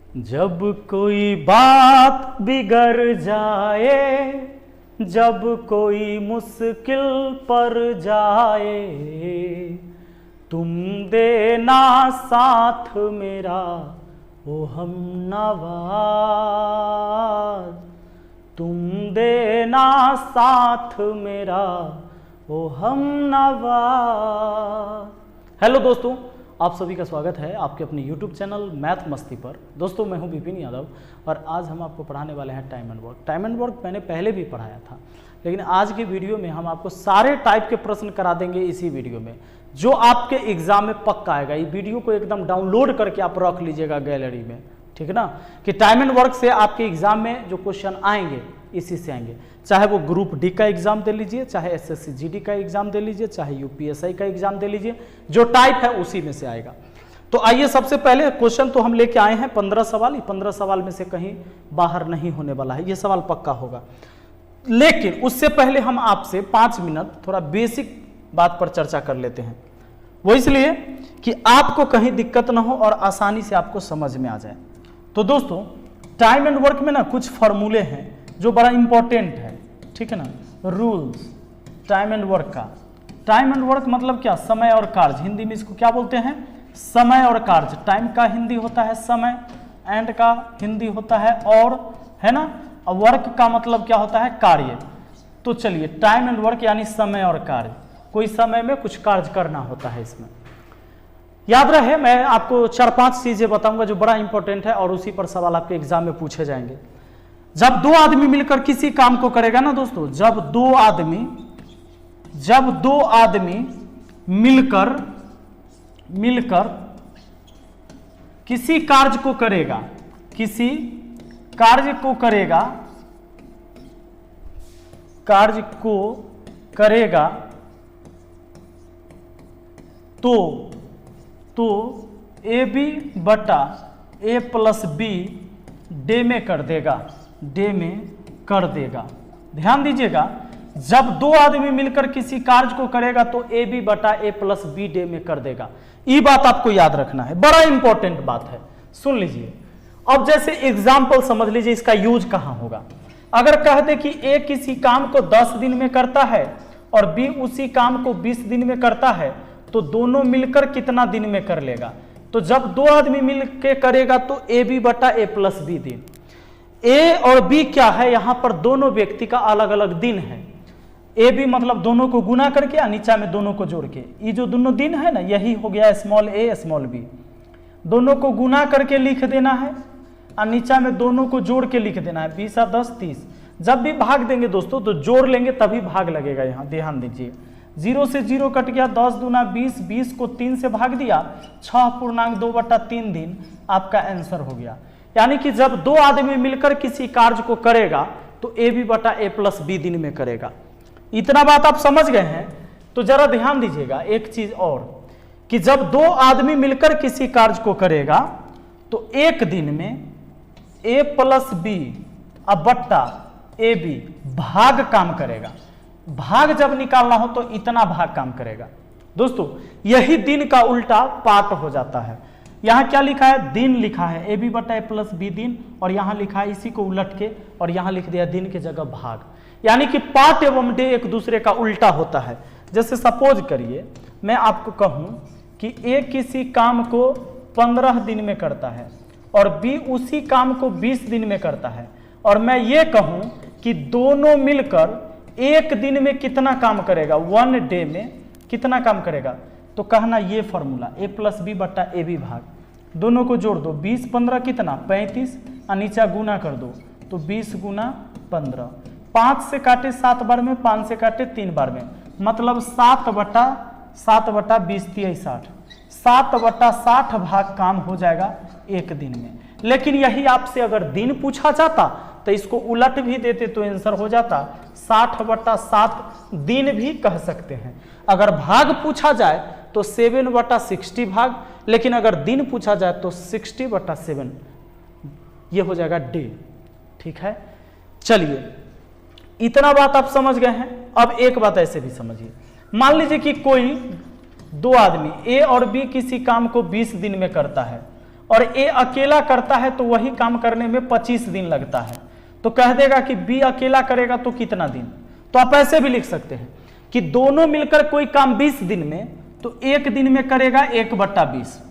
जब कोई बात बिगड़ जाए, जब कोई मुश्किल पर जाए, तुम देना साथ मेरा ओ हमनवाज, तुम देना साथ मेरा ओ हमनवाज। हेलो दोस्तों, आप सभी का स्वागत है आपके अपने YouTube चैनल मैथ मस्ती पर। दोस्तों मैं हूं विपिन यादव और आज हम आपको पढ़ाने वाले हैं time and work. Time and work मैंने पहले भी पढ़ाया था, लेकिन आज की वीडियो में हम आपको सारे टाइप के प्रश्न करा देंगे इसी वीडियो में, जो आपके एग्जाम में पक्का आएगा। ये वीडियो को एकदम डाउनलोड करके आप रख लीजिएगा गैलरी में, ठीक है ना, कि टाइम एंड वर्क से आपके एग्जाम में जो क्वेश्चन आएंगे इसी से आएंगे। चाहे वो ग्रुप डी का एग्जाम दे लीजिए, चाहे एसएससी जीडी का एग्जाम दे लीजिए, चाहे यूपीएसआई का एग्जाम दे लीजिए, जो टाइप है उसी में से आएगा। तो आइए सबसे पहले क्वेश्चन तो हम लेके आए हैं 15 सवाल। 15 सवाल में से कहीं बाहर नहीं होने वाला है, ये सवाल पक्का होगा। लेकिन उससे पहले हम आपसे 5 मिनट थोड़ा बेसिक बात पर चर्चा कर लेते हैं। वो इसलिए कि आपको कहीं दिक्कत ना हो और आसानी से आपको समझ में आ जाए। तो दोस्तों टाइम एंड वर्क में ना कुछ फॉर्मूले हैं जो बड़ा इंपॉर्टेंट है, ठीक है ना। रूल्स टाइम एंड वर्क का। टाइम एंड वर्क मतलब क्या? समय और कार्य। हिंदी में इसको क्या बोलते हैं? समय और कार्य। टाइम का हिंदी होता है समय, एंड का हिंदी होता है और, है ना। और वर्क का मतलब क्या होता है? कार्य। तो चलिए, टाइम एंड वर्क यानी समय और कार्य। कोई समय में कुछ कार्य करना होता है। इसमें याद रहे, मैं आपको 4-5 चीजें बताऊंगा जो बड़ा इंपॉर्टेंट है और उसी पर सवाल आपके एग्जाम में पूछे जाएंगे। जब 2 आदमी मिलकर किसी काम को करेगा ना दोस्तों, जब दो आदमी मिलकर किसी कार्य को करेगा तो ए बी बटा ए प्लस बी डे में कर देगा। ध्यान दीजिएगा, जब 2 आदमी मिलकर किसी कार्य को करेगा तो ए बी बटा ए प्लस बी डे में कर देगा। ये बात आपको याद रखना है, बड़ा इंपॉर्टेंट बात है। सुन लीजिए, अब जैसे एग्जाम्पल समझ लीजिए, इसका यूज कहां होगा। अगर कह दे कि ए किसी काम को 10 दिन में करता है और बी उसी काम को 20 दिन में करता है, तो दोनों मिलकर कितना दिन में कर लेगा? तो जब 2 आदमी मिलकर करेगा तो ए बी बटा ए प्लस बी दिन। ए और बी क्या है? यहां पर दोनों व्यक्ति का अलग अलग दिन है। ए बी मतलब दोनों को गुना करके या नीचा में दोनों को जोड़ के, ये जो दोनों दिन है ना, यही हो गया स्मॉल ए स्मॉल बी। दोनों को गुना करके लिख देना है और नीचा में दोनों को जोड़ के लिख देना है। 20 और 10 30। जब भी भाग देंगे दोस्तों तो जोड़ लेंगे तभी भाग लगेगा। यहाँ ध्यान दीजिए, 0 से 0 कट गया, 10 दूना 20, 20 को 3 से भाग दिया, 6.2/3 दिन आपका आंसर हो गया। यानी कि जब 2 आदमी मिलकर किसी कार्य को करेगा तो ए बी बटा ए प्लस बी दिन में करेगा। इतना बात आप समझ गए हैं? तो जरा ध्यान दीजिएगा एक चीज और, कि जब 2 आदमी मिलकर किसी कार्य को करेगा तो एक दिन में ए प्लस बी अब बट्टा ए बी भाग काम करेगा। भाग जब निकालना हो तो इतना भाग काम करेगा। दोस्तों यही दिन का उल्टा पार्ट हो जाता है। यहां क्या लिखा है? दिन लिखा है, ए बी बटा ए प्लस बी दिन, और यहां लिखा है इसी को उलट के और यहां लिख दिया दिन के जगह भाग। यानी कि पार्ट एवं डे एक दूसरे का उल्टा होता है। जैसे सपोज करिए मैं आपको कहूं कि ए किसी काम को 15 दिन में करता है और बी उसी काम को 20 दिन में करता है, और मैं ये कहूं कि दोनों मिलकर एक दिन में कितना काम करेगा, 1 डे में कितना काम करेगा, तो कहना ये फॉर्मूला ए प्लस बी बट्टा ए बी भाग, दोनों को जोड़ दो, 20 15 कितना 35, और नीचा गुना कर दो तो 20 गुना 15। 5 से काटे 7 बार में, 5 से काटे 3 बार में, मतलब 7 बटा 20 3 60, 7 बटा 60 भाग काम हो जाएगा एक दिन में। लेकिन यही आपसे अगर दिन पूछा जाता तो इसको उलट भी देते तो आंसर हो जाता 60 बटा 7 दिन भी कह सकते हैं। अगर भाग पूछा जाए तो 7 बटा 60 भाग, लेकिन अगर दिन पूछा जाए तो 60 बटा 7 ये हो जाएगा डे। ठीक है, चलिए इतना बात आप समझ गए हैं। अब एक बात ऐसे भी समझिए, मान लीजिए कि कोई 2 आदमी ए और बी किसी काम को 20 दिन में करता है और ए अकेला करता है तो वही काम करने में 25 दिन लगता है, तो कह देगा कि बी अकेला करेगा तो कितना दिन। तो आप ऐसे भी लिख सकते हैं कि दोनों मिलकर कोई काम 20 दिन में तो एक दिन में करेगा 1/20,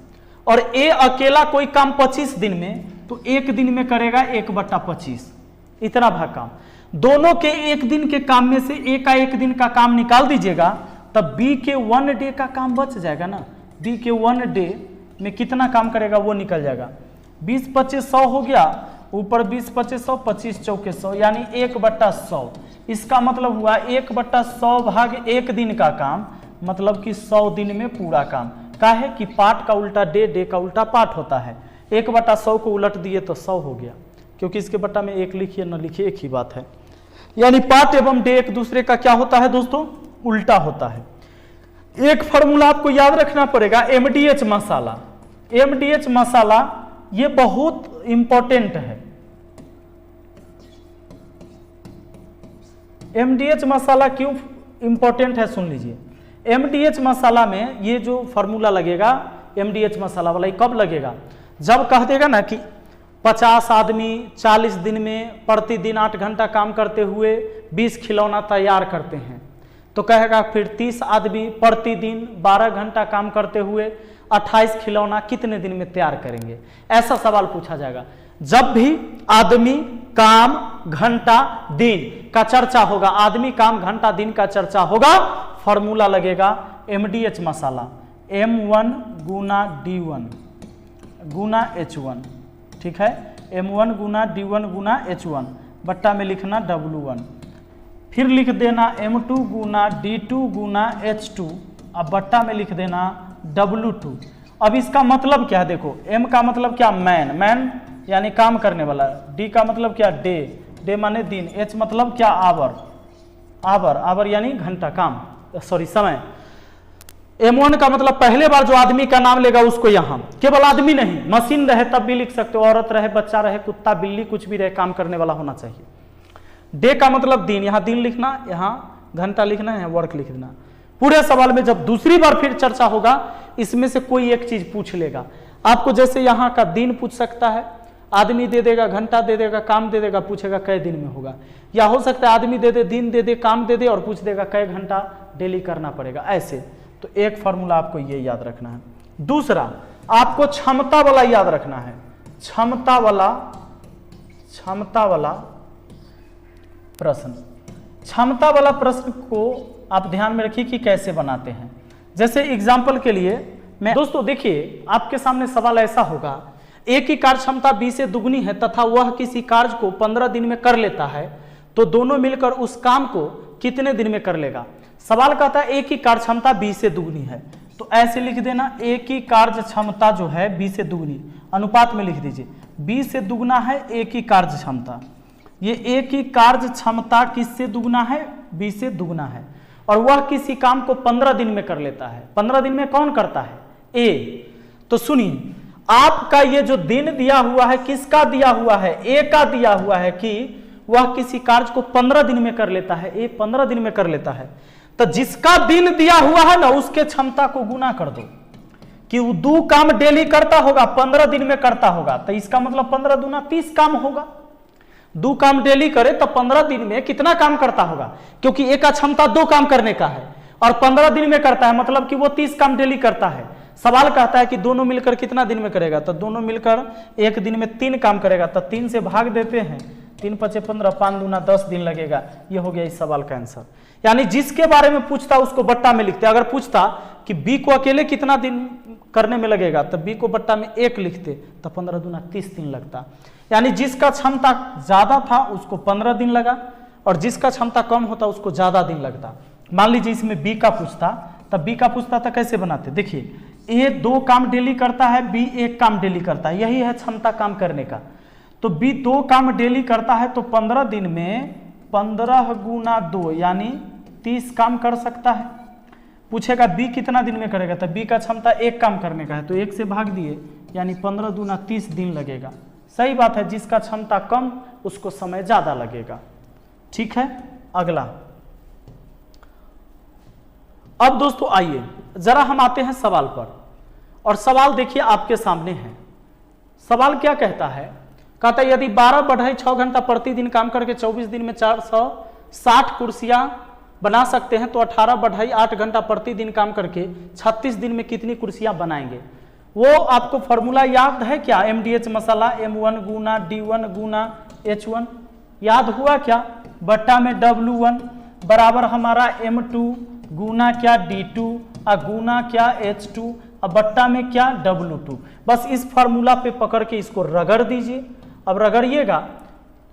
और ए अकेला कोई काम 25 दिन में तो एक दिन में करेगा 1/25। इतना भाग काम। दोनों के एक दिन के काम में से ए का एक दिन का काम निकाल दीजिएगा, तब बी के 1 डे का काम बच जाएगा ना। बी के 1 डे में कितना काम करेगा वो निकल जाएगा। 20 25 100 हो गया, ऊपर 20 25 100, 25 चौके 100, यानी 1/100। इसका मतलब हुआ 1/100 भाग एक दिन का काम, मतलब कि 100 दिन में पूरा काम। काहे कि पार्ट का उल्टा डे, डे का उल्टा पार्ट होता है। 1/100 को उलट दिए तो 100 हो गया, क्योंकि इसके बट्टा में 1 लिखिए न लिखिए एक ही बात है। यानी पार्ट एवं डे एक दूसरे का क्या होता है दोस्तों, उल्टा होता है। एक फॉर्मूला आपको याद रखना पड़ेगा, एमडीएच मसाला। एमडीएच मसाला ये बहुत इंपॉर्टेंट है। एमडीएच मसाला क्यों इंपॉर्टेंट है सुन लीजिए। एमडीएच मसाला में ये जो फॉर्मूला लगेगा एमडीएच मसाला वाला, ये कब लगेगा, जब कह देगा ना कि 50 आदमी 40 दिन में प्रतिदिन 8 घंटा काम करते हुए 20 खिलौना तैयार करते हैं, तो कहेगा फिर 30 आदमी प्रतिदिन 12 घंटा काम करते हुए 28 खिलौना कितने दिन में तैयार करेंगे। ऐसा सवाल पूछा जाएगा। जब भी आदमी, काम, घंटा, दिन का चर्चा होगा, आदमी, काम, घंटा, दिन का चर्चा होगा, फॉर्मूला लगेगा एमडीएच मसाला, M1 गुना D1 गुना H1। ठीक है, M1 गुना D1 गुना H1, बट्टा में लिखना W1, फिर लिख देना M2 गुना D2 गुना H2, अब बट्टा में लिख देना W2। अब इसका मतलब क्या है, देखो M का मतलब क्या, मैन, मैन यानी काम करने वाला, D का मतलब क्या, डे, डे माने दिन, H मतलब क्या, आवर, आवर, आवर यानी घंटा, काम, सॉरी समय। M1 का मतलब पहले बार जो आदमी का नाम लेगा उसको, यहां केवल आदमी नहीं, मशीन रहे तब भी लिख सकते हो, औरत रहे, बच्चा रहे, कुत्ता बिल्ली कुछ भी रहे, काम करने वाला होना चाहिए। डे का मतलब दिन, यहां दिन लिखना, यहां घंटा लिखना, यहां वर्क लिख देना। पूरे सवाल में जब दूसरी बार फिर चर्चा होगा, इसमें से कोई एक चीज पूछ लेगा आपको। जैसे यहां का दिन पूछ सकता है, आदमी दे देगा, घंटा दे देगा, काम दे देगा, पूछेगा कै दिन में होगा। या हो सकता है आदमी दे दे, दिन दे दे, काम दे दे और पूछ देगा कै घंटा डेली करना पड़ेगा। ऐसे तो एक फॉर्मूला आपको ये याद रखना है। दूसरा आपको क्षमता वाला याद रखना है, क्षमता वाला प्रश्न। क्षमता वाला प्रश्न को आप ध्यान में रखिए कि कैसे बनाते हैं। जैसे एग्जाम्पल के लिए मैं, दोस्तों देखिए आपके सामने सवाल ऐसा होगा, एक ही कार्य क्षमता 20 से दुगनी है तथा वह किसी कार्य को 15 दिन में कर लेता है, तो दोनों मिलकर उस काम को कितने दिन में कर लेगा। सवाल कहता है एक ही कार्य क्षमता 20 से दुगनी है, तो ऐसे लिख देना, एक ही कार्य क्षमता जो है 20 से दुगनी, अनुपात में लिख दीजिए, 20 से दुगना है एक ही कार्य क्षमता। ये एक ही कार्य क्षमता किससे दुगना है, 20 से दुगना है, और वह किसी काम को 15 दिन में कर लेता है। 15 दिन में कौन करता है, ए। तो सुनिए, आपका ये जो दिन दिया हुआ है किसका दिया हुआ है, ए का दिया हुआ है कि वह किसी कार्य को 15 दिन में कर लेता है, ए 15 दिन में कर लेता है। तो जिसका दिन दिया हुआ है ना, उसके क्षमता को गुना कर दो कि वो 2 काम डेली करता होगा, 15 दिन में करता होगा, तो इसका मतलब 15 दूना 30 काम होगा। 2 काम डेली करे तो 15 दिन में कितना काम करता होगा, क्योंकि एक का क्षमता 2 काम करने का है और 15 दिन में करता है, मतलब कि वो 30 काम डेली करता है। सवाल कहता है कि दोनों मिलकर कितना दिन में करेगा, तो दोनों मिलकर एक दिन में 3 काम करेगा, तो 3 से भाग देते हैं, 3 पचे 15, 5 दूना 10 दिन लगेगा। ये हो गया इस सवाल का आंसर। यानी जिसके बारे में पूछता उसको बट्टा में लिखते। अगर पूछता कि बी को अकेले कितना दिन करने में लगेगा, तो बी को बट्टा में 1 लिखते, तो 15 दूना 30 दिन लगता। यानी जिसका क्षमता ज्यादा था उसको 15 दिन लगा, और जिसका क्षमता कम होता उसको ज्यादा दिन लगता। मान लीजिए इसमें बी का पूछता, तब बी का पूछता था कैसे बनाते, देखिए ए 2 काम डेली करता है, बी 1 काम डेली करता है, यही है क्षमता काम करने का। तो बी 2 काम डेली करता है, तो 15 दिन में 15 गुना 2 यानी 30 काम कर सकता है। पूछेगा बी कितना दिन में करेगा, तो बी का क्षमता 1 काम करने का है, तो 1 से भाग दिए, यानी 15 दूना 30 दिन लगेगा। सही बात है, जिसका क्षमता कम उसको समय ज्यादा लगेगा। ठीक है, अगला। अब दोस्तों आइए जरा हम आते हैं सवाल पर, और सवाल देखिए आपके सामने है। सवाल क्या कहता है, कहता है यदि 12 बढ़ई 6 घंटा प्रतिदिन काम करके 24 दिन में 460 कुर्सियां बना सकते हैं तो 18 बढ़ई 8 घंटा प्रतिदिन काम करके 36 दिन में कितनी कुर्सियां बनाएंगे। वो आपको फॉर्मूला याद है क्या, MDH मसाला M1 गुना D1 गुना H1 याद हुआ क्या, बट्टा में W1 बराबर हमारा M2 गुना क्या D2 और गुना क्या H2 और बट्टा में क्या W2। बस इस फार्मूला पे पकड़ के इसको रगड़ दीजिए। अब रगड़िएगा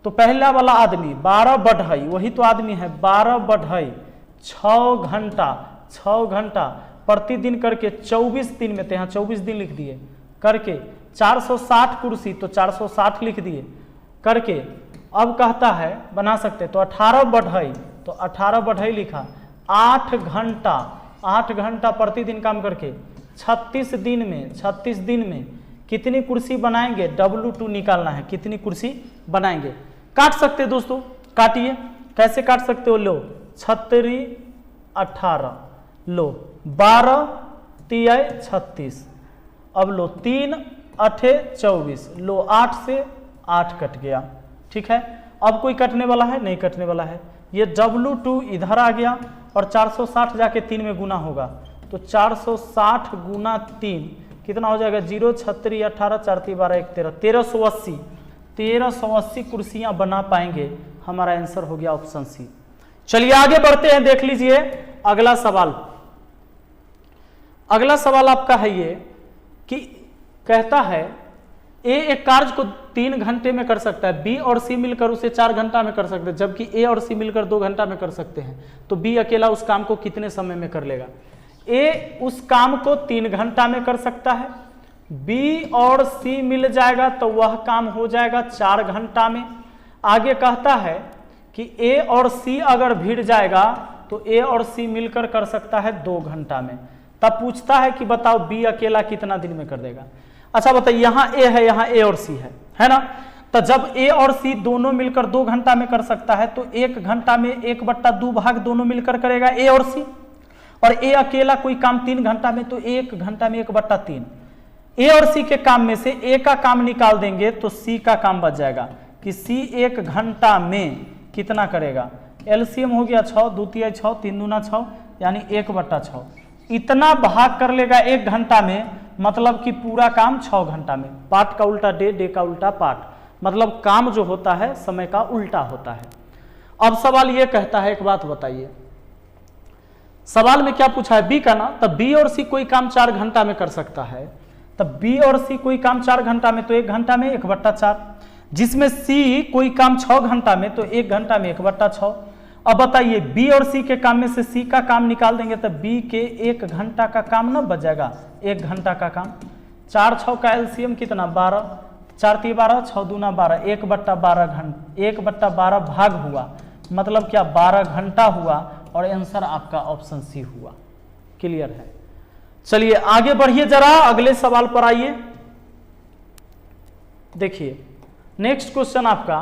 तो पहला वाला आदमी 12 बढ़ई, वही तो आदमी है, 12 बढ़ई 6 घंटा प्रतिदिन करके 24 दिन में, तो यहाँ 24 दिन लिख दिए, करके 460 कुर्सी तो 460 लिख दिए करके। अब कहता है बना सकते तो 18 बढ़ई, तो 18 बढ़ई लिखा, 8 घंटा प्रतिदिन काम करके 36 दिन में कितनी कुर्सी बनाएंगे, W2 निकालना है, कितनी कुर्सी बनाएंगे। काट सकते दोस्तों, काटिए, कैसे काट सकते हो, लो 36 18, लो 12 तिया 36, अब लो 3 8 24, लो 8 से 8 कट गया, ठीक है। अब कोई कटने वाला है, नहीं कटने वाला है, ये W2 इधर आ गया और 460 जाके 3 में गुना होगा तो 460 गुना 3 कितना हो जाएगा, 0 36 18 4 3 12 1 13, 1380 कुर्सियां बना पाएंगे। हमारा आंसर हो गया ऑप्शन सी। चलिए आगे बढ़ते हैं, देख लीजिए अगला सवाल। अगला सवाल आपका है ये कि कहता है ए एक कार्य को 3 घंटे में कर सकता है, बी और सी मिलकर उसे 4 घंटा में कर सकते हैं, जबकि ए और सी मिलकर 2 घंटा में कर सकते हैं, तो बी अकेला उस काम को कितने समय में कर लेगा। ए उस काम को 3 घंटा में कर सकता है, बी और सी मिल जाएगा तो वह काम हो जाएगा 4 घंटा में। आगे कहता है कि ए और सी अगर भिड़ जाएगा तो ए और सी मिलकर कर सकता है 2 घंटा में। तब पूछता है कि बताओ बी अकेला कितना दिन में कर देगा। अच्छा बताइए, यहाँ ए है, यहाँ ए और सी है ना, तो जब ए और सी दोनों मिलकर 2 घंटा में कर सकता है तो 1 घंटा में 1/2 भाग दोनों मिलकर करेगा ए और सी, और ए अकेला कोई काम 3 घंटा में तो 1 घंटा में 1/3। ए और सी के काम में से ए का काम निकाल देंगे तो सी का काम बच जाएगा कि सी 1 घंटा में कितना करेगा, एलसीएम हो गया 6 2 3 6 3 दूना 6 यानी 1/6, इतना भाग कर लेगा 1 घंटा में, मतलब कि पूरा काम 6 घंटा में। पाठ का उल्टा डे, डे का उल्टा पाठ, मतलब काम जो होता है समय का उल्टा होता है। अब सवाल ये कहता है, एक बात बताइए, सवाल में क्या पूछा है, बी का ना, तब बी और सी कोई काम 4 घंटा में कर सकता है, तब बी और सी कोई काम 4 घंटा में तो 1 घंटा में 1/4, जिसमें सी कोई काम 6 घंटा में तो 1 घंटा में 1/6। अब बताइए बी और सी के काम में से सी का काम निकाल देंगे तो बी के 1 घंटा का काम ना बच जाएगा, 1 घंटा का काम। 4 6 का एलसीएम कितना 12, 4 3 12 6 दूना 12, 1/12 घंटा, 1/12 भाग हुआ, मतलब क्या 12 घंटा हुआ, और आंसर आपका ऑप्शन सी हुआ। क्लियर है। चलिए आगे बढ़िए, जरा अगले सवाल पर आइए। देखिए नेक्स्ट क्वेश्चन आपका,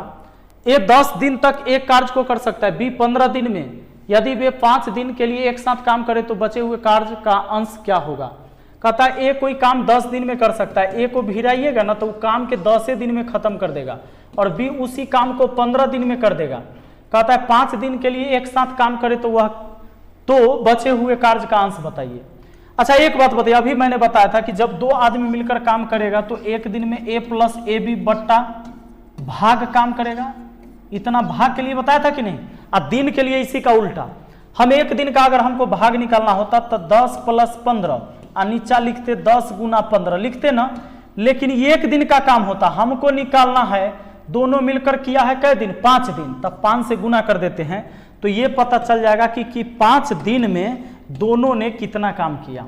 ए 10 दिन तक एक कार्य को कर सकता है, बी 15 दिन में, यदि वे 5 दिन के लिए एक साथ काम करे तो बचे हुए कार्य का अंश क्या होगा। कहता है ए कोई काम 10 दिन में कर सकता है, ए को भिड़ाइएगा ना तो वो काम के 10 दिन में खत्म कर देगा, और बी उसी काम को 15 दिन में कर देगा। कहता है 5 दिन के लिए एक साथ काम करे तो बचे हुए कार्य का अंश बताइए। अच्छा एक बात बताइए, अभी मैंने बताया था कि जब 2 आदमी मिलकर काम करेगा तो एक दिन में ए प्लस ए बी बट्टा भाग काम करेगा, इतना भाग के लिए बताया था कि नहीं। और दिन के लिए इसी का उल्टा, हम एक दिन का अगर हमको भाग निकालना होता तो 10 + 15 और नीचा लिखते 10 गुना 15 लिखते ना, लेकिन एक दिन का काम होता, हमको निकालना है दोनों मिलकर किया है कै दिन, 5 दिन, तब 5 से गुना कर देते हैं तो ये पता चल जाएगा कि 5 दिन में दोनों ने कितना काम किया।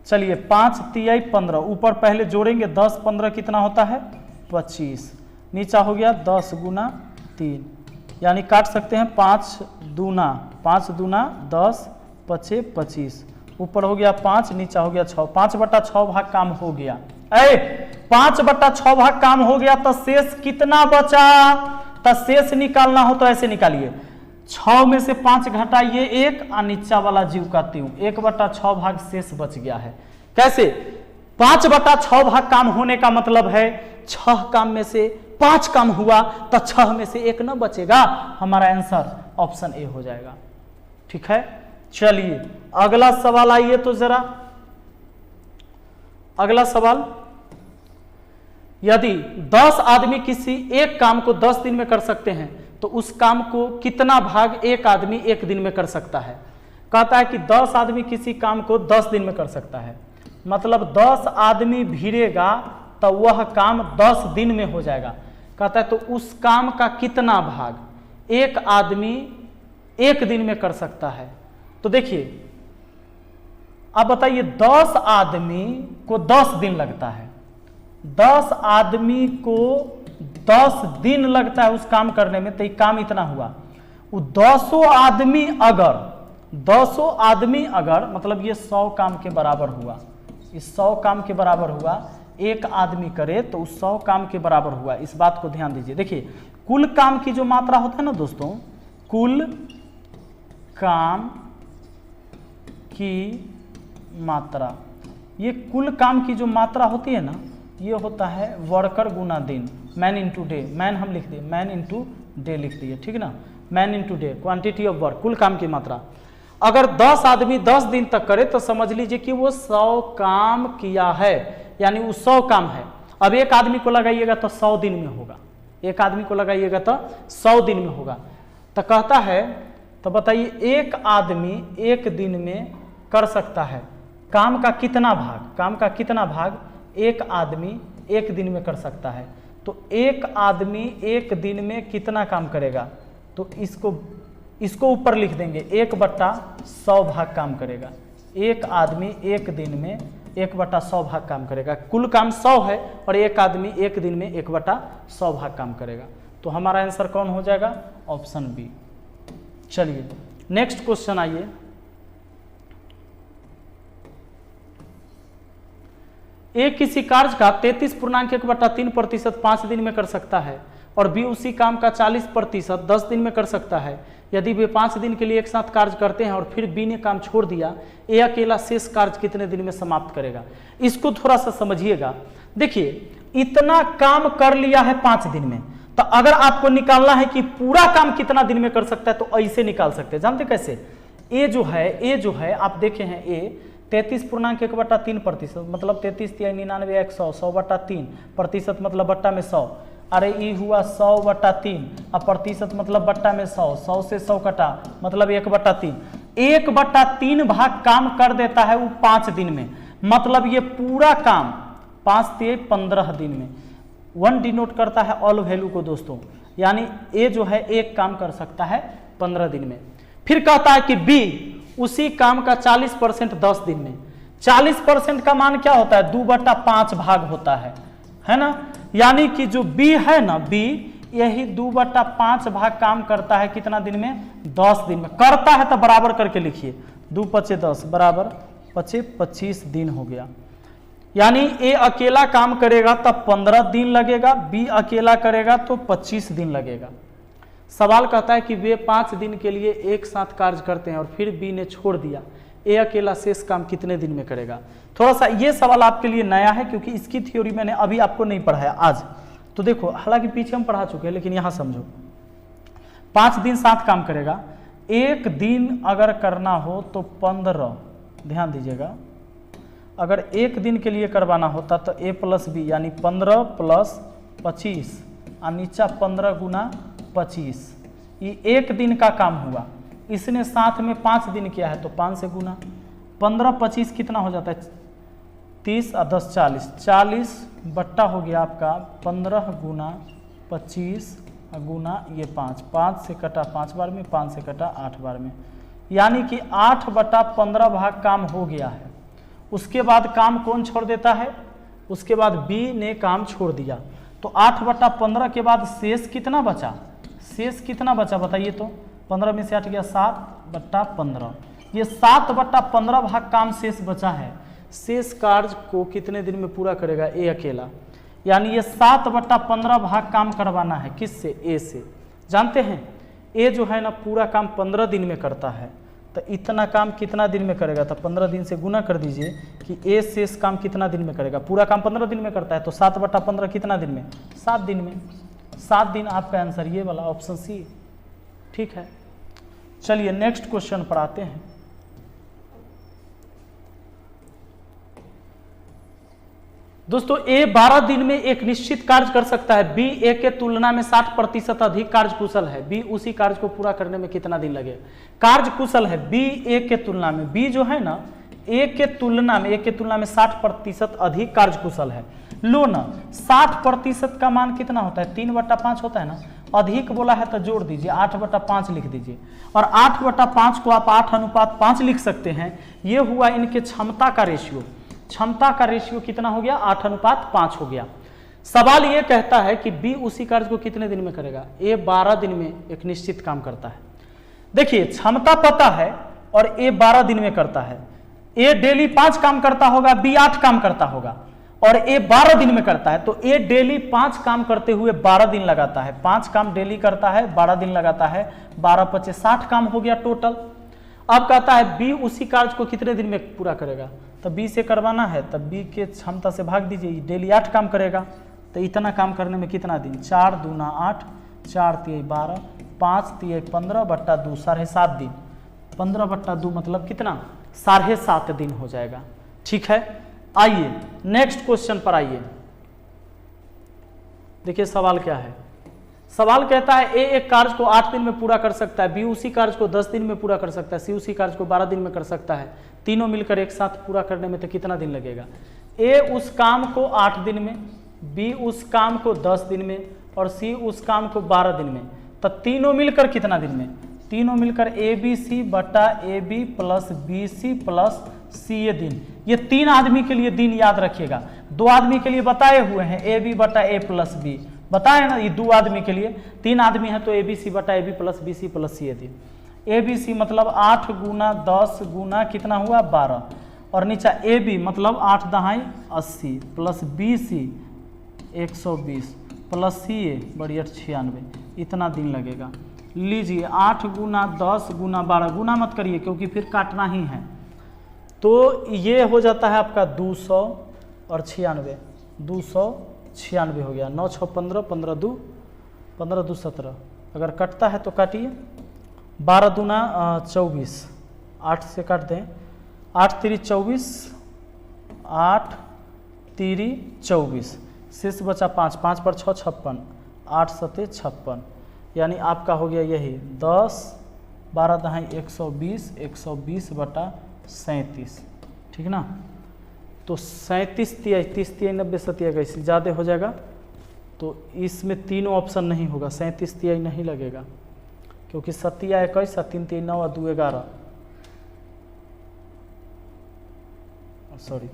चलिए 5 तिया 15, ऊपर पहले जोड़ेंगे 10 15 कितना होता है 25, नीचा हो गया 10 गुना 3, यानी काट सकते हैं 5 दूना 10 5 25, ऊपर हो गया 5 नीचा हो गया 6, 5/6 भाग काम हो गया। 5/6 भाग काम हो गया तो शेष कितना बचा, तो शेष निकालना हो तो ऐसे निकालिए, 6 में से 5 घटाइए 1 और नीचा वाला जीव का त्यों, 1/6 भाग शेष बच गया है। कैसे, 5/6 भाग काम होने का मतलब है 6 काम में से 5 काम हुआ तो 6 में से 1 न बचेगा। हमारा आंसर ऑप्शन ए हो जाएगा। ठीक है, चलिए अगला सवाल आइए तो जरा। अगला सवाल, यदि 10 आदमी किसी एक काम को 10 दिन में कर सकते हैं तो उस काम को कितना भाग एक आदमी 1 दिन में कर सकता है। कहता है कि 10 आदमी किसी काम को 10 दिन में कर सकता है, मतलब 10 आदमी भिड़ेगा तो वह काम 10 दिन में हो जाएगा। कहता है तो उस काम का कितना भाग एक आदमी 1 दिन में कर सकता है। तो देखिए अब बताइए, 10 आदमी को 10 दिन लगता है, 10 आदमी को 10 दिन लगता है उस काम करने में, तो ये काम इतना हुआ। वो 200 आदमी अगर मतलब ये 100 काम के बराबर हुआ, इस 100 काम के बराबर हुआ, एक आदमी करे तो उस 100 काम के बराबर हुआ। इस बात को ध्यान दीजिए। देखिए कुल काम की जो मात्रा होता है ना दोस्तों, कुल काम की मात्रा, ये कुल काम की जो मात्रा होती है ना, ये होता है वर्कर गुना दिन, मैन इंटू डे। मैन हम लिख दिए, मैन इंटू डे लिख दिए, ठीक ना, man into day, quantity of work, कुल काम की मात्रा। अगर 10 आदमी 10 दिन तक करे तो समझ लीजिए कि वो 100 काम किया है, यानी वो 100 काम है। अब एक आदमी को लगाइएगा तो 100 दिन में होगा, एक आदमी को लगाइएगा तो 100 दिन में होगा। तो कहता है, तो बताइए एक आदमी 1 दिन में कर सकता है काम का कितना भाग, काम का कितना भाग एक आदमी 1 दिन में कर सकता है। तो एक आदमी 1 दिन में कितना काम करेगा, तो इसको ऊपर लिख देंगे, 1/100 भाग काम करेगा। एक आदमी 1 दिन में 1/100 भाग काम करेगा। कुल काम 100 है और एक आदमी 1 दिन में 1/100 भाग काम करेगा। तो हमारा आंसर कौन हो जाएगा, ऑप्शन बी। चलिए नेक्स्ट क्वेश्चन आइए। ए किसी कार्य का 33.1/3% 5 दिन में कर सकता है और बी उसी काम का 40% 10 दिन में कर सकता है। यदि वे 5 दिन के लिए एक साथ कार्य करते हैं और फिर बी ने काम छोड़ दिया, ए अकेला शेष कार्य कितने दिन में समाप्त करेगा। इसको थोड़ा सा समझिएगा। देखिए इतना काम कर लिया है 5 दिन में, तो अगर आपको निकालना है कि पूरा काम कितना दिन में कर सकता है तो ऐसे निकाल सकते हैं। जानते कैसे, ए जो है आप देखे हैं, ए 33.1/3%, मतलब 33 × 99 100, 100/3% मतलब बट्टा में 100। अरे ये हुआ 100/3, अब प्रतिशत मतलब बट्टा में 100, 100 से 100 कटा मतलब 1/3। 1/3 भाग काम कर देता है वो 5 दिन में, मतलब ये पूरा काम 5 से 15 दिन में। 1 डिनोट करता है ऑल वैल्यू को दोस्तों, यानी ए जो है एक काम कर सकता है 15 दिन में। फिर कहता है कि बी उसी काम का 40% 10 दिन में। 40% का मान क्या होता है, 2/5 भाग होता है ना। यानी कि जो बी है ना, बी यही 2/5 भाग काम करता है कितना दिन में, 10 दिन में करता है। तो बराबर करके लिखिए, 2×5 = 10 बराबर 25 दिन हो गया। यानी ए अकेला काम करेगा तब 15 दिन लगेगा, बी अकेला करेगा तो 25 दिन लगेगा। सवाल कहता है कि वे 5 दिन के लिए एक साथ कार्य करते हैं और फिर बी ने छोड़ दिया, ए अकेला शेष काम कितने दिन में करेगा। थोड़ा सा ये सवाल आपके लिए नया है क्योंकि इसकी थ्योरी मैंने अभी आपको नहीं पढ़ाया आज। तो देखो, हालांकि पीछे हम पढ़ा चुके हैं, लेकिन यहाँ समझो, 5 दिन साथ काम करेगा, 1 दिन अगर करना हो तो 15, ध्यान दीजिएगा, अगर 1 दिन के लिए करवाना होता तो ए + बी यानी 15 + 25 और नीचा 15 × 25, ये 1 दिन का काम हुआ। इसने साथ में 5 दिन किया है तो 5 से गुना, 15 + 25 कितना हो जाता है, 30 और 10 40, 40 बट्टा हो गया आपका 15 × 25 गुना ये 5, 5 से कटा 5 बार में, 5 से कटा 8 बार में, यानी कि 8/15 भाग काम हो गया है। उसके बाद काम कौन छोड़ देता है, उसके बाद बी ने काम छोड़ दिया। तो 8/15 के बाद शेष कितना बचा, शेष कितना बचा बताइए। तो 15 में से 8 गया, 7/15, ये 7/15 भाग काम शेष बचा है। शेष कार्य को कितने दिन में पूरा करेगा, ए अकेला, यानी ये 7/15 भाग काम करवाना है किससे, ए से। जानते हैं ए जो है ना पूरा काम 15 दिन में करता है, तो इतना काम कितना दिन में करेगा, तो 15 दिन से गुना कर दीजिए कि ए शेष काम कितना दिन में करेगा। पूरा काम 15 दिन में करता है, तो 7/15 कितना दिन में, 7 दिन में। 7 दिन आपका आंसर ये वाला ऑप्शन सी, ठीक है। चलिए नेक्स्ट क्वेश्चन पर आते हैं। दोस्तों ए 12 दिन में एक निश्चित कार्य कर सकता है, बी ए के तुलना में 60% अधिक कार्यकुशल है, बी उसी कार्य को पूरा करने में कितना दिन लगेगा। कार्यकुशल है बी ए के तुलना में, बी जो है ना ए के तुलना में 60% अधिक कार्यकुशल है। लो ना 60% का मान कितना होता है, 3/5 होता है ना। अधिक बोला है तो जोड़ दीजिए, 8/5 लिख दीजिए, और 8/5 को आप 8:5 लिख सकते हैं। ये हुआ इनके क्षमता का रेशियो। क्षमता का रेशियो कितना हो गया, 8:5 हो गया। सवाल ये कहता है कि बी उसी कार्य को कितने दिन में करेगा। ए 12 दिन में एक निश्चित काम करता है। देखिए क्षमता पता है और ए 12 दिन में करता है। ए डेली 5 काम करता होगा, बी 8 काम करता होगा, और ए 12 दिन में करता है। तो ए डेली 5 काम करते हुए 12 दिन लगाता है। 5 काम डेली करता है, 12 दिन लगाता है, 12×5 60 काम हो गया टोटल। अब कहता है बी उसी कार्य को कितने दिन में पूरा करेगा। तो बी से करवाना है, तब बी के क्षमता से भाग दीजिए, डेली 8 काम करेगा। तो इतना काम करने में कितना दिन, 4 दूना 8, 4 तिया 12, 5 तिया 15/2, 7.5 दिन। 15/2 मतलब कितना, 7.5 दिन हो जाएगा, ठीक है। आइए नेक्स्ट क्वेश्चन पर आइए। देखिए सवाल क्या है। सवाल कहता है ए एक कार्य को 8 दिन में पूरा कर सकता है, बी उसी कार्य को 10 दिन में पूरा कर सकता है, सी उसी कार्य को 12 दिन में कर सकता है। तीनों मिलकर एक साथ पूरा करने में तो कितना दिन लगेगा। ए उस काम को 8 दिन में, बी उस काम को 10 दिन में, और सी उस काम को 12 दिन में। तो तीनों मिलकर कितना दिन में, तीनों मिलकर ABC/AB plus BC plus CA दिन। ये 3 आदमी के लिए दिन याद रखिएगा। 2 आदमी के लिए बताए हुए हैं AB/A प्लस B, बताए ना, ये 2 आदमी के लिए। 3 आदमी है तो ABC/AB plus BC plus CA दिन। ABC मतलब 8 गुना 10 गुना कितना हुआ 12, और नीचे AB मतलब 8 दहाई 80 प्लस BC 120 प्लस CA बड़ी 96, इतना दिन लगेगा। लीजिए 8 गुना 10 गुना 12, गुना मत करिए क्योंकि फिर काटना ही है। तो ये हो जाता है आपका 200 और 96, 296 हो गया। 9 6 15, 15 2 17। अगर कटता है तो काटिए। 12 दूना 24, 8 से काट दें, 8 3 24, 8 3 24, शेष बचा 5, 5 पर 6 56, 8 7 56, यानी आपका हो गया यही 10 12 दहाई 120, 120/37, ठीक ना। तो 37 तिया 30 तिया 90 सतिया कैसे ज़्यादा हो जाएगा, तो इसमें तीनों ऑप्शन नहीं होगा। 37 तिया नहीं लगेगा क्योंकि 7 21, 3 3 9 और 2 11, सॉरी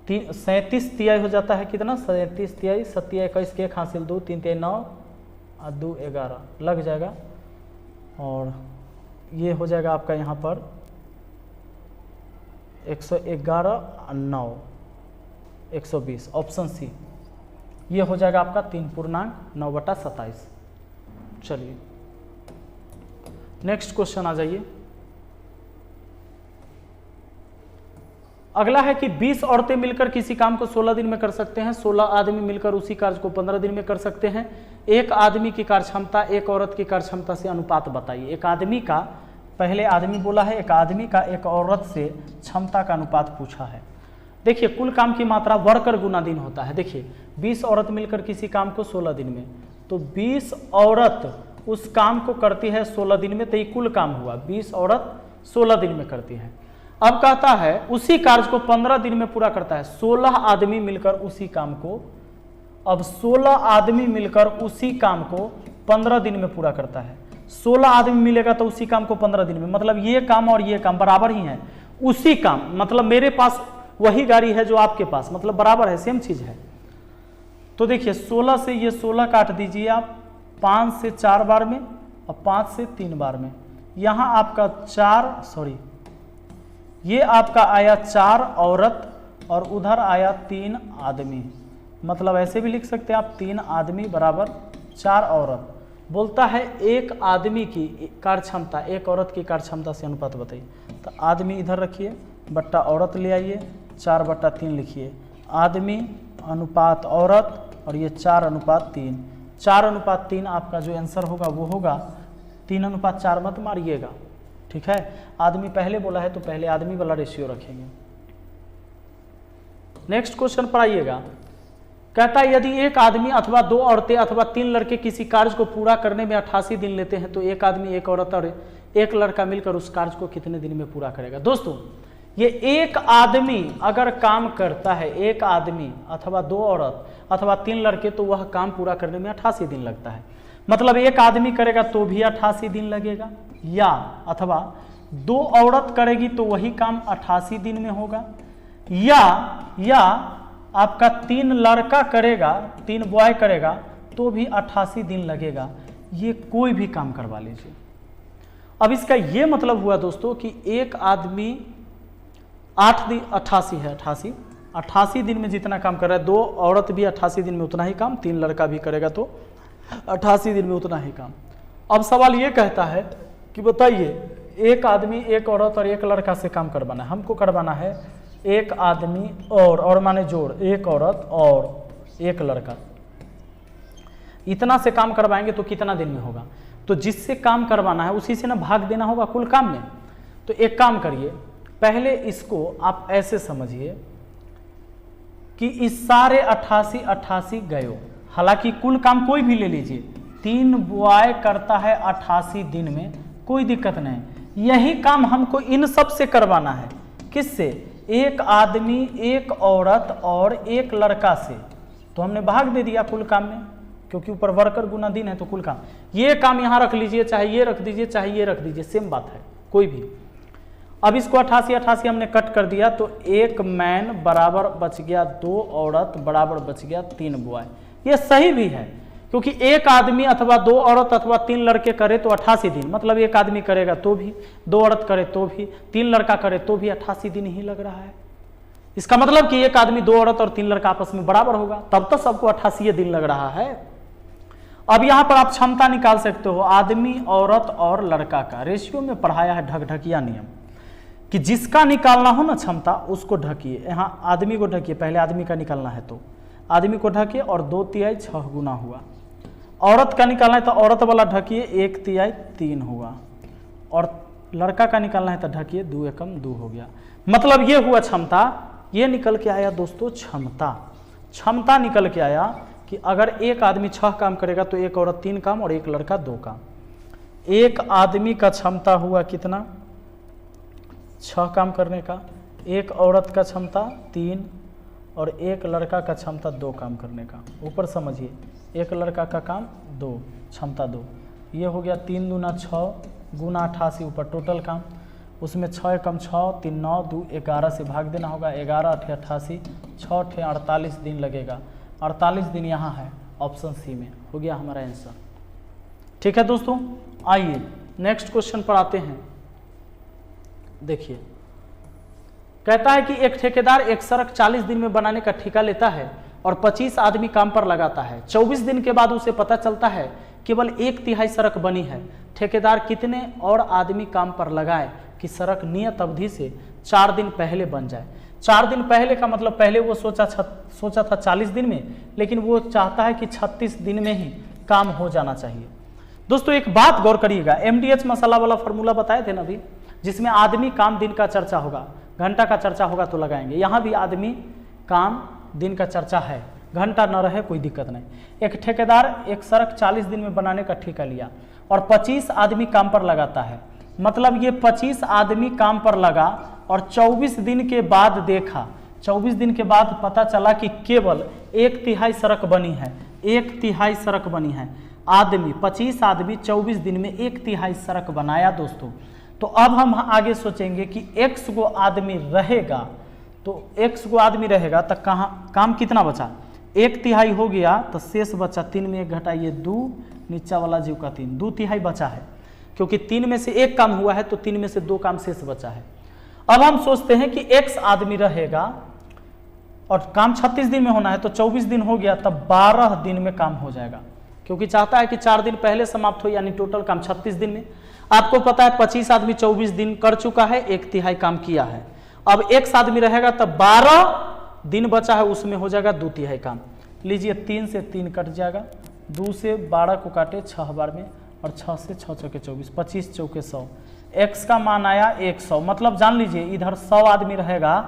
37 तिया हो जाता है कितना, 37 तिया 7 21 के 1 हासिल 2, 3 3 9 और 2 11 लग जाएगा। और ये हो जाएगा आपका यहाँ पर 111 9 120, ऑप्शन सी। ये हो जाएगा आपका 3.9/27। चलिए नेक्स्ट क्वेश्चन आ जाइए। अगला है कि 20 औरतें मिलकर किसी काम को 16 दिन में कर सकते हैं, 16 आदमी मिलकर उसी कार्य को 15 दिन में कर सकते हैं। एक आदमी की कार्य क्षमता एक औरत की कार्य क्षमता से अनुपात बताइए। एक आदमी का, पहले आदमी बोला है, एक आदमी का एक औरत से क्षमता का अनुपात पूछा है। देखिए कुल काम की मात्रा वर्कर गुना दिन होता है। देखिए 20 औरत मिलकर किसी काम को 16 दिन में, तो 20 औरत उस काम को करती है 16 दिन में, तो ये कुल काम हुआ। 20 औरत 16 दिन में करती है। अब कहता है उसी कार्य को 15 दिन में पूरा करता है। 16 आदमी मिलकर उसी काम को, अब 16 आदमी मिलकर उसी काम को 15 दिन में पूरा करता है। 16 आदमी मिलेगा तो उसी काम को 15 दिन में, मतलब ये काम और ये काम बराबर ही है। उसी काम मतलब मेरे पास वही गाड़ी है जो आपके पास, मतलब बराबर है, सेम चीज है। तो देखिए 16 से ये 16 काट दीजिए आप, 5 से 4 बार में और 5 से 3 बार में। यहाँ आपका 4, सॉरी ये आपका आया 4 औरत और उधर आया 3 आदमी, मतलब ऐसे भी लिख सकते हैं आप 3 आदमी बराबर 4 औरत। बोलता है एक आदमी की कार्य क्षमता एक औरत की कार्य क्षमता से अनुपात बताइए। तो आदमी इधर रखिए, बट्टा औरत ले आइए, 4/3 लिखिए। आदमी अनुपात औरत और ये 4/3। 4/3 आपका जो आंसर होगा वो होगा 3/4 मत मारिएगा, ठीक है। आदमी पहले बोला है तो पहले आदमी वाला रेशियो रखेंगे। नेक्स्ट क्वेश्चन पर आइएगा। कहता है यदि एक आदमी अथवा 2 औरतें अथवा 3 लड़के किसी कार्य को पूरा करने में 88 दिन लेते हैं तो एक आदमी, एक औरत और एक लड़का मिलकर उस कार्य को कितने दिन में पूरा करेगा। दोस्तों ये एक आदमी अगर काम करता है, एक आदमी अथवा 2 औरत अथवा 3 लड़के, तो वह काम पूरा करने में 88 दिन लगता है। मतलब एक आदमी करेगा तो भी 88 दिन लगेगा, या अथवा 2 औरत करेगी तो वही काम 88 दिन में होगा, या आपका 3 लड़का करेगा, 3 बॉय करेगा तो भी 88 दिन लगेगा। ये कोई भी काम करवा लीजिए। अब इसका ये मतलब हुआ दोस्तों कि एक आदमी 8 दिन 88 है, 88 दिन में जितना काम कर रहा है, 2 औरत भी 88 दिन में उतना ही काम, 3 लड़का भी करेगा तो 88 दिन में उतना ही काम। अब सवाल ये कहता है कि बताइए एक आदमी, एक औरत और एक लड़का से काम करवाना है। हमको करवाना है एक आदमी और माने जोड़, एक औरत और एक लड़का, इतना से काम करवाएंगे तो कितना दिन में होगा। तो जिससे काम करवाना है उसी से ना भाग देना होगा कुल काम में। तो एक काम करिए, पहले इसको आप ऐसे समझिए कि इस सारे 88 गए। हालांकि कुल काम कोई भी ले लीजिए, 3 बॉय करता है 88 दिन में, कोई दिक्कत नहीं। यही काम हमको इन सब से करवाना है। किससे? एक आदमी, एक औरत और एक लड़का से। तो हमने भाग दे दिया कुल काम में, क्योंकि ऊपर वर्कर गुना दिन है तो कुल काम। ये काम यहाँ रख लीजिए, चाहे ये रख दीजिए, चाहे ये रख दीजिए, सेम बात है कोई भी। अब इसको 88 हमने कट कर दिया तो एक मैन बराबर बच गया 2 औरत बराबर बच गया 3 बॉय। ये सही भी है, क्योंकि एक आदमी अथवा 2 औरत अथवा 3 लड़के करे तो 88 दिन, मतलब एक आदमी करेगा तो भी, 2 औरत करे तो भी, 3 लड़का करे तो भी 88 दिन ही लग रहा है। इसका मतलब कि एक आदमी, 2 औरत और 3 लड़का आपस में बराबर होगा, तब तो सबको 88 दिन लग रहा है। अब यहां पर आप क्षमता निकाल सकते हो, आदमी, औरत और लड़का का रेशियो में पढ़ाया है ढकढकिया नियम, कि जिसका निकालना हो ना क्षमता उसको ढकिए। यहाँ आदमी को ढकिए, पहले आदमी का निकालना है तो आदमी को ढकिए और 2/3 6 गुना हुआ। औरत का निकालना है तो औरत वाला ढकिए, 1/3 3 हुआ। और लड़का का निकालना है तो ढकिए, 2 एकम 2 हो गया। मतलब ये हुआ क्षमता। ये निकल के आया दोस्तों क्षमता निकल के आया कि अगर एक आदमी 6 काम करेगा तो एक औरत 3 काम और एक लड़का 2 काम। एक आदमी का क्षमता हुआ कितना? 6 काम करने का। एक औरत का क्षमता 3 और एक लड़का का क्षमता 2 काम करने का। ऊपर समझिए, एक लड़का का काम 2, क्षमता 2। ये हो गया 3 दूना 6 गुना 88 ऊपर टोटल काम, उसमें 6 एकम 6 3 9 2 11 से भाग देना होगा। 11 8 88, 6 8 48 दिन लगेगा। 48 दिन यहाँ है ऑप्शन सी में, हो गया हमारा आंसर। ठीक है दोस्तों, आइए नेक्स्ट क्वेश्चन पर आते हैं। देखिए, कहता है कि एक ठेकेदार एक सड़क 40 दिन में बनाने का ठेका लेता है और 25 आदमी काम पर लगाता है। 24 दिन के बाद उसे पता चलता है केवल 1/3 सड़क बनी है। ठेकेदार कितने और आदमी काम पर लगाए कि सड़क नियत अवधि से 4 दिन पहले बन जाए। 4 दिन पहले का मतलब पहले वो सोचा था 40 दिन में, लेकिन वो चाहता है कि 36 दिन में ही काम हो जाना चाहिए। दोस्तों एक बात गौर करिएगा, MDH मसाला वाला फॉर्मूला बताए थे ना अभी, जिसमें आदमी काम दिन का चर्चा होगा, घंटा का चर्चा होगा तो लगाएंगे। यहाँ भी आदमी काम दिन का चर्चा है, घंटा न रहे कोई दिक्कत नहीं। एक ठेकेदार एक सड़क 40 दिन में बनाने का ठेका लिया और 25 आदमी काम पर लगाता है। मतलब ये 25 आदमी काम पर लगा और 24 दिन के बाद देखा, 24 दिन के बाद पता चला कि केवल 1/3 सड़क बनी है, 1/3 सड़क बनी है। आदमी 25 आदमी 24 दिन में 1/3 सड़क बनाया दोस्तों। तो अब हम आगे सोचेंगे कि x गो आदमी रहेगा, तो x गो आदमी रहेगा तो कहाँ काम कितना बचा? 1/3 हो गया तो शेष बचा 3 में 1 घटाइए 2, नीचा वाला जीव का 3, 2/3 बचा है, क्योंकि 3 में से 1 काम हुआ है तो 3 में से 2 काम शेष बचा है। अब हम सोचते हैं कि x आदमी रहेगा और काम 36 दिन में होना है तो 24 दिन हो गया तब 12 दिन में काम हो जाएगा। क्योंकि चाहता है कि 4 दिन पहले समाप्त हो, यानी टोटल काम 36 दिन में। आपको पता है 25 आदमी 24 दिन कर चुका है, 1/3 काम किया है। अब 1 आदमी रहेगा तब 12 दिन बचा है, उसमें हो जाएगा 2/3 काम। लीजिए 3 से 3 कट जाएगा, 2 से 12 को काटे 6 बार में, और 6 से 6 चौके 24, 25 चौके 100। x का मान आया 100, मतलब जान लीजिए इधर 100 आदमी रहेगा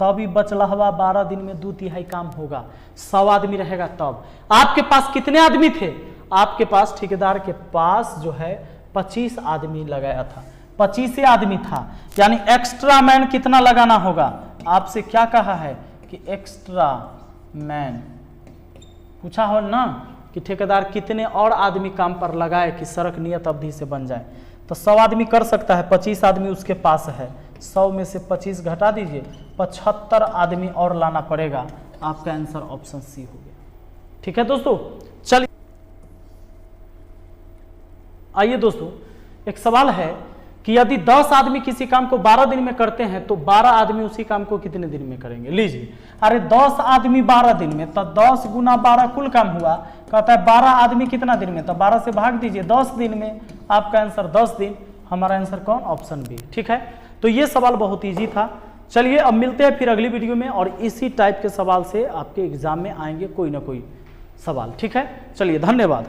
तभी बचला हुआ 12 दिन में 2/3 काम होगा। 100 आदमी रहेगा तब। आपके पास कितने आदमी थे? आपके पास ठेकेदार के पास जो है 25 आदमी लगाया था, 25 आदमी था, यानी एक्स्ट्रा मैन कितना लगाना होगा? आपसे क्या कहा है कि एक्स्ट्रा मैन पूछा हो ना कि ठेकेदार कितने और आदमी काम पर लगाए कि सड़क नियत अवधि से बन जाए। तो 100 आदमी कर सकता है, 25 आदमी उसके पास है, 100 में से 25 घटा दीजिए, 75 आदमी और लाना पड़ेगा। आपका आंसर ऑप्शन सी हो गया। ठीक है दोस्तों, चलिए आइए दोस्तों, एक सवाल है कि यदि 10 आदमी किसी काम को 12 दिन में करते हैं तो 12 आदमी उसी काम को कितने दिन में करेंगे? लीजिए, अरे 10 आदमी 12 दिन में, तो 10 गुना 12 कुल काम हुआ। कहता है 12 आदमी कितना दिन में? तो 12 से भाग दीजिए, 10 दिन में। आपका आंसर 10 दिन। हमारा आंसर कौन? Option B. ठीक है, तो ये सवाल बहुत ईजी था। चलिए अब मिलते हैं फिर अगली वीडियो में, और इसी टाइप के सवाल से आपके एग्जाम में आएंगे कोई ना कोई सवाल। ठीक है, चलिए धन्यवाद।